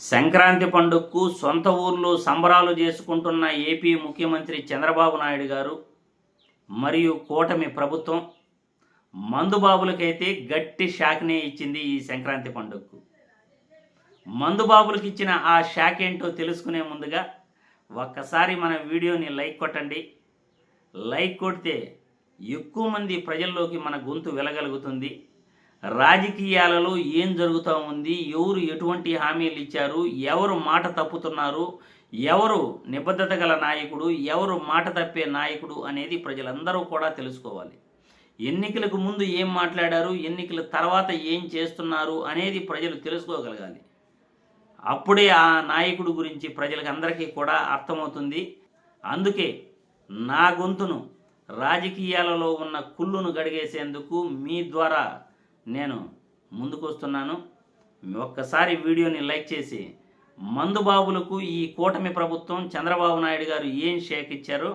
సంక్రాంతి పండుగకు సొంత ఊర్లో సంబరాలు చేసుకుంటున్న ఏపీ ముఖ్యమంత్రి చంద్రబాబు నాయుడు గారు మరియు కూటమి ప్రభుత్వం మందుబాబులకైతే గట్టి షాక్నే ఇచ్చింది. ఈ సంక్రాంతి పండుగకు మందుబాబులకు ఇచ్చిన ఆ షాక్ ఏంటో తెలుసుకునే ముందుగా ఒక్కసారి మన వీడియోని లైక్ కొట్టండి. లైక్ కొడితే ఎక్కువ మంది ప్రజల్లోకి మన గొంతు వెళ్ళగలుగుతుంది. రాజకీయాలలో ఏం జరుగుతూ ఉంది, ఎవరు ఎటువంటి హామీలు ఇచ్చారు, ఎవరు మాట తప్పుతున్నారు, ఎవరు నిబద్ధత గల నాయకుడు, ఎవరు మాట తప్పే నాయకుడు అనేది ప్రజలందరూ కూడా తెలుసుకోవాలి. ఎన్నికలకు ముందు ఏం మాట్లాడారు, ఎన్నికల తర్వాత ఏం చేస్తున్నారు అనేది ప్రజలు తెలుసుకోగలగాలి. అప్పుడే ఆ నాయకుడు గురించి ప్రజలకు అందరికీ కూడా అర్థమవుతుంది. అందుకే నా గొంతును రాజకీయాలలో ఉన్న కుళ్ళును గడిగేసేందుకు మీ ద్వారా నేను ముందుకు వస్తున్నాను. ఒక్కసారి వీడియోని లైక్ చేసి మందుబాబులకు ఈ కూటమి ప్రభుత్వం చంద్రబాబు నాయుడు గారు ఏం షేక్ ఇచ్చారో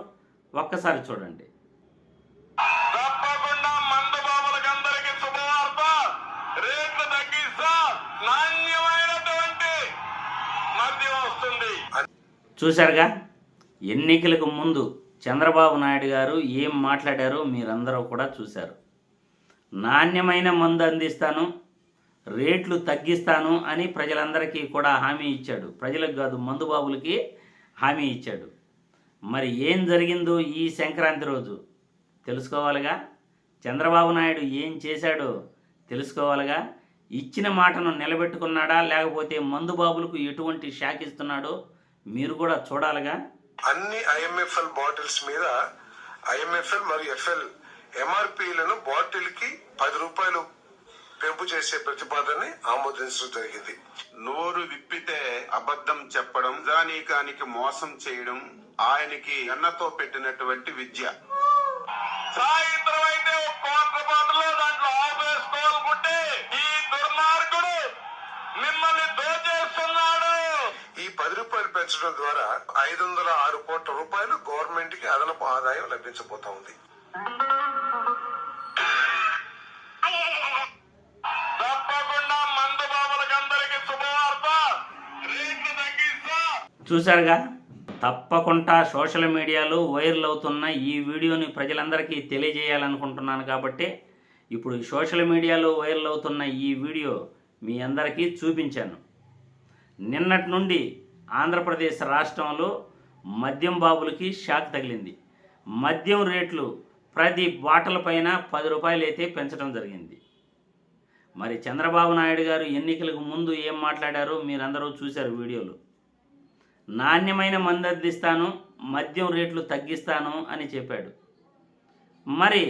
ఒక్కసారి చూడండి. చూశారుగా, ఎన్నికలకు ముందు చంద్రబాబు నాయుడు గారు ఏం మాట్లాడారో మీరందరూ కూడా చూశారు. నాణ్యమైన మందు అందిస్తాను, రేట్లు తగ్గిస్తాను అని ప్రజలందరికీ కూడా హామీ ఇచ్చాడు. ప్రజలకు కాదు, మందుబాబులకి హామీ ఇచ్చాడు. మరి ఏం జరిగిందో ఈ సంక్రాంతి రోజు తెలుసుకోవాలిగా. చంద్రబాబు నాయుడు ఏం చేశాడో తెలుసుకోవాలిగా. ఇచ్చిన మాటను నిలబెట్టుకున్నాడా, లేకపోతే మందుబాబులకు ఎటువంటి షాక్ ఇస్తున్నాడో మీరు కూడా చూడాలిగా. అన్ని ఐఎంఎఫ్ఎల్ బాటిల్స్ మీద ఐఎంఎఫ్ఎల్ మరియు ఎఫ్ఎల్ ఎంఆర్పీలను బాటిల్ కి 10 రూపాయలు పెంపు చేసే ప్రతిపాదనని ఆమోదించడం జరిగింది. నోరు విప్పితే అబద్ధం చెప్పడం, జానీకానికి మోసం చేయడం ఆయనకి అన్నతో పెట్టినటువంటి విద్య. సాయంత్రం అయితే కోట్ల బాటలో దాంట్లో ఆపేసుకోవాలనుకుంటే ఈ దుర్మార్గుడు మిమ్మల్ని దోచేస్తున్నాడు. ఈ 10 రూపాయలు పెంచడం ద్వారా 506 కోట్ల రూపాయలు గవర్నమెంట్ కి అదనపు ఆదాయం లభించబోతా ఉంది. చూశారుగా, తప్పకుండా సోషల్ మీడియాలో వైరల్ అవుతున్న ఈ వీడియోని ప్రజలందరికీ తెలియజేయాలనుకుంటున్నాను. కాబట్టి ఇప్పుడు సోషల్ మీడియాలో వైరల్ అవుతున్న ఈ వీడియో మీ అందరికీ చూపించాను. నిన్నటి నుండి ఆంధ్రప్రదేశ్ రాష్ట్రంలో మద్యం బాబులకి షాక్ తగిలింది. మద్యం రేట్లు ప్రతి బాటల పైన 10 రూపాయలు అయితే పెంచడం జరిగింది. మరి చంద్రబాబు నాయుడు గారు ఎన్నికలకు ముందు ఏం మాట్లాడారో మీరందరూ చూశారు వీడియోలో. నాణ్యమైన మందు అందిస్తాను, మద్యం రేట్లు తగ్గిస్తాను అని చెప్పాడు. మరి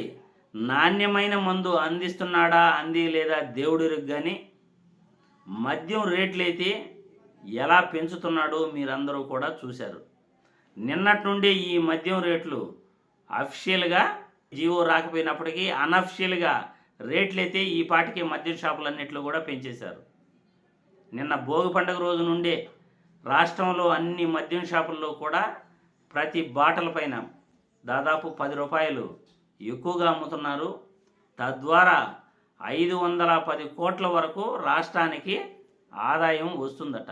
నాణ్యమైన మందు అందిస్తున్నాడా, అంది లేదా దేవుడికి కానీ మద్యం రేట్లయితే ఎలా పెంచుతున్నాడో మీరందరూ కూడా చూశారు. నిన్నటి నుండి ఈ మద్యం రేట్లు అఫీషియల్గా జీవో రాకపోయినప్పటికీ అనఫిషియల్గా రేట్లయితే ఈ పాటికి మద్యం షాపులన్నింటిలో కూడా పెంచేశారు. నిన్న భోగి పండుగ రోజు నుండే రాష్ట్రంలో అన్ని మద్యం షాపుల్లో కూడా ప్రతి బాటల పైన దాదాపు 10 రూపాయలు ఎక్కువగా అమ్ముతున్నారు. తద్వారా 510 కోట్ల వరకు రాష్ట్రానికి ఆదాయం వస్తుందట.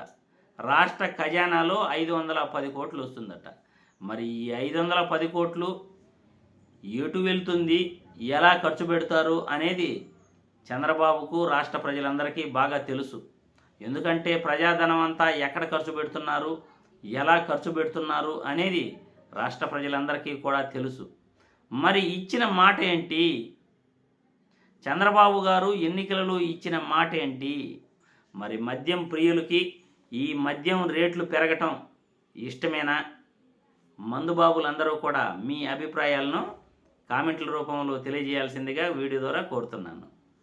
రాష్ట్ర ఖజానాలో 510 కోట్లు వస్తుందట. మరి ఈ 510 కోట్లు ఎటు వెళ్తుంది, ఎలా ఖర్చు పెడతారు అనేది చంద్రబాబుకు రాష్ట్ర ప్రజలందరికీ బాగా తెలుసు. ఎందుకంటే ప్రజాధనం అంతా ఎక్కడ ఖర్చు పెడుతున్నారు, ఎలా ఖర్చు పెడుతున్నారు అనేది రాష్ట్ర ప్రజలందరికీ కూడా తెలుసు. మరి ఇచ్చిన మాట ఏంటి, చంద్రబాబు గారు ఎన్నికలలో ఇచ్చిన మాట ఏంటి? మరి మద్యం ప్రియులకి ఈ మద్యం రేట్లు పెరగటం ఇష్టమేనా? మందుబాబులందరూ కూడా మీ అభిప్రాయాలను కామెంట్ల రూపంలో తెలియజేయాల్సిందిగా వీడియో ద్వారా కోరుతున్నాను.